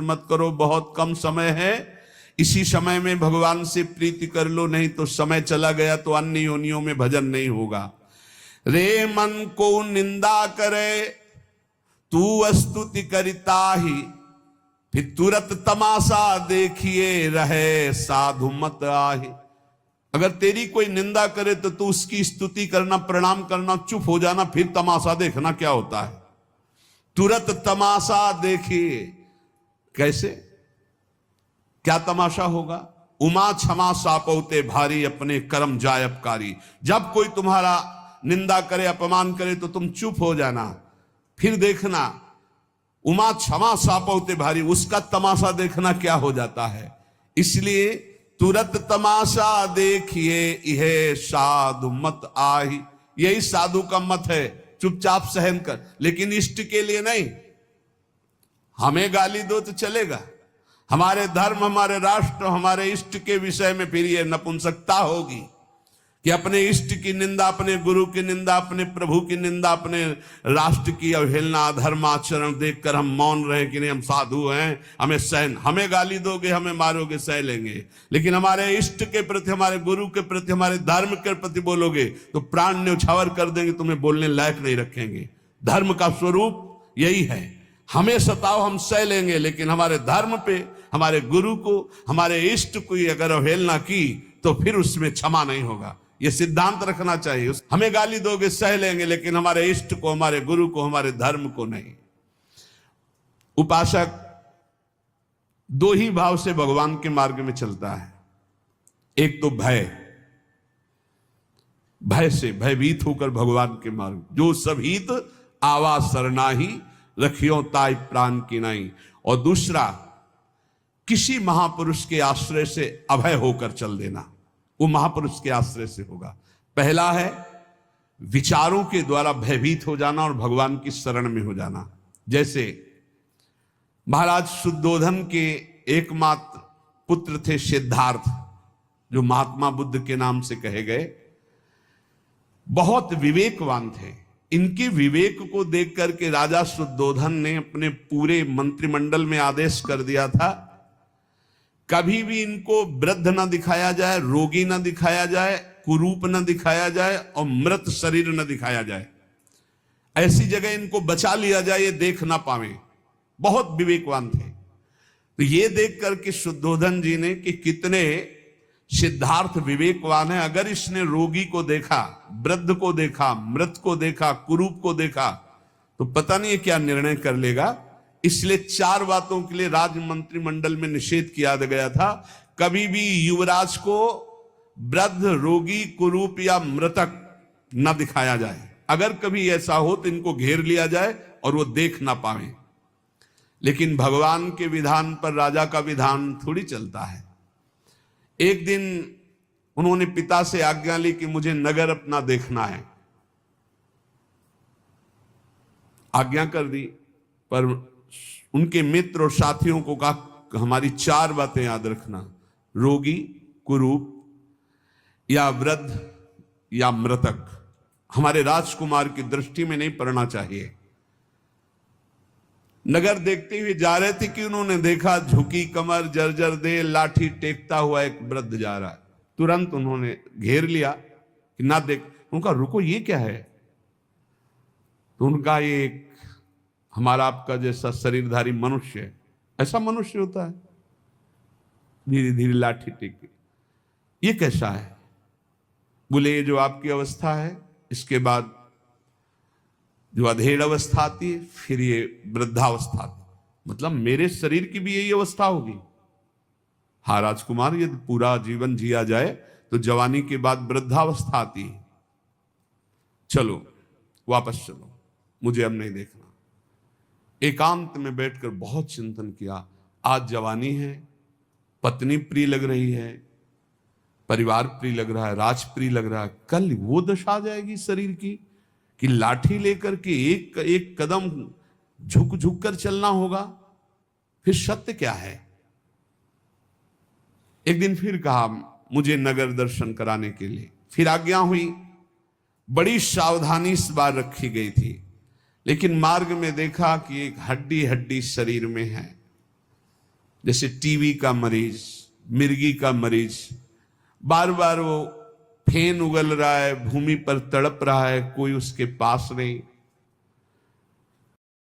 मत करो, बहुत कम समय है, इसी समय में भगवान से प्रीति कर लो, नहीं तो समय चला गया तो अन्य योनियों में भजन नहीं होगा। रे मन को निंदा करे तू स्तुति करता ही, फिर तुरंत तमाशा देखिए रहे साधु मत आही। अगर तेरी कोई निंदा करे तो तू उसकी स्तुति करना, प्रणाम करना, चुप हो जाना, फिर तमाशा देखना क्या होता है। तुरंत तमाशा देखिए। कैसे, क्या तमाशा होगा? उमा क्षमा सापौते भारी, अपने कर्म जायबकारी। जब कोई तुम्हारा निंदा करे, अपमान करे तो तुम चुप हो जाना, फिर देखना उमा क्षमा सापौते भारी, उसका तमाशा देखना क्या हो जाता है। इसलिए तुरंत तमाशा देखिए यह साधु मत आही। यही साधु का मत है, चुपचाप सहन कर, लेकिन इष्ट के लिए नहीं। हमें गाली दो तो चलेगा, हमारे धर्म, हमारे राष्ट्र, हमारे इष्ट के विषय में फिर ये नपुंसकता होगी कि अपने इष्ट की निंदा, अपने गुरु की निंदा, अपने प्रभु की निंदा, अपने राष्ट्र की अवहेलना, धर्माचरण देखकर हम मौन रहे कि नहीं हम साधु हैं, हमें सहन, हमें गाली दोगे, हमें मारोगे, सह लेंगे, लेकिन हमारे इष्ट के प्रति, हमारे गुरु के प्रति, हमारे धर्म के प्रति बोलोगे तो प्राण न्यौछावर कर देंगे, तुम्हें बोलने लायक नहीं रखेंगे। धर्म का स्वरूप यही है, हमें सताओ हम सह लेंगे, लेकिन हमारे धर्म पे, हमारे गुरु को, हमारे इष्ट को अगर अवहेलना की तो फिर उसमें क्षमा नहीं होगा। ये सिद्धांत रखना चाहिए। हमें गाली दोगे सह लेंगे, लेकिन हमारे इष्ट को, हमारे गुरु को, हमारे धर्म को नहीं। उपासक दो ही भाव से भगवान के मार्ग में चलता है। एक तो भय, भय से भयभीत होकर भगवान के मार्ग, जो सब हित आवा सरनाही, रखियो ताई प्राण की नहीं। और दूसरा किसी महापुरुष के आश्रय से अभय होकर चल देना, वो महापुरुष के आश्रय से होगा। पहला है विचारों के द्वारा भयभीत हो जाना और भगवान की शरण में हो जाना। जैसे महाराज शुद्धोधन के एकमात्र पुत्र थे सिद्धार्थ, जो महात्मा बुद्ध के नाम से कहे गए, बहुत विवेकवान थे। इनके विवेक को देख करके राजा शुद्धोधन ने अपने पूरे मंत्रिमंडल में आदेश कर दिया था, कभी भी इनको वृद्ध न दिखाया जाए, रोगी न दिखाया जाए, कुरूप न दिखाया जाए और मृत शरीर न दिखाया जाए। ऐसी जगह इनको बचा लिया जाए, ये देख ना पावे। बहुत विवेकवान थे। तो ये देख करके शुद्धोधन जी ने कि कितने सिद्धार्थ विवेकवान है, अगर इसने रोगी को देखा, वृद्ध को देखा, मृत को देखा, कुरूप को देखा, तो पता नहीं क्या निर्णय कर लेगा। इसलिए 4 बातों के लिए राज मंत्रिमंडल में निषेध किया गया था। कभी भी युवराज को वृद्ध, रोगी, कुरूप या मृतक न दिखाया जाए। अगर कभी ऐसा हो तो इनको घेर लिया जाए और वो देख ना पाए। लेकिन भगवान के विधान पर राजा का विधान थोड़ी चलता है। एक दिन उन्होंने पिता से आज्ञा ली कि मुझे नगर अपना देखना है। आज्ञा कर दी, पर उनके मित्र और साथियों को कहा हमारी 4 बातें याद रखना, रोगी, कुरूप या वृद्ध या मृतक हमारे राजकुमार की दृष्टि में नहीं पड़ना चाहिए। नगर देखते हुए जा रहे थे कि उन्होंने देखा झुकी कमर, जर्जर दे, लाठी टेकता हुआ एक वृद्ध जा रहा है। तुरंत उन्होंने घेर लिया कि ना देख। उनका रुको, ये क्या है? तो उनका ये एक हमारा आपका जैसा शरीरधारी मनुष्य है, ऐसा मनुष्य होता है, धीरे धीरे लाठी टेके। ये कैसा है? बोले ये जो आपकी अवस्था है, इसके बाद जो अधेड़ अवस्था आती है, फिर ये वृद्धावस्था आती है। मतलब मेरे शरीर की भी यही अवस्था होगी? हाँ राजकुमार, यदि पूरा जीवन जिया जाए तो जवानी के बाद वृद्धावस्था आती है। चलो वापस चलो, मुझे अब नहीं देखना। एकांत में बैठकर बहुत चिंतन किया। आज जवानी है, पत्नी प्रिय लग रही है, परिवार प्रिय लग रहा है, राज प्रिय लग रहा है, कल वो दशा आ जाएगी शरीर की कि लाठी लेकर के एक एक कदम झुक झुक कर चलना होगा। फिर सत्य क्या है? एक दिन फिर कहा मुझे नगर दर्शन कराने के लिए। फिर आज्ञा हुई। बड़ी सावधानी इस बार रखी गई थी, लेकिन मार्ग में देखा कि एक हड्डी हड्डी शरीर में है। जैसे टीबी का मरीज, मिर्गी का मरीज, बार बार वो फेन उगल रहा है, भूमि पर तड़प रहा है, कोई उसके पास नहीं,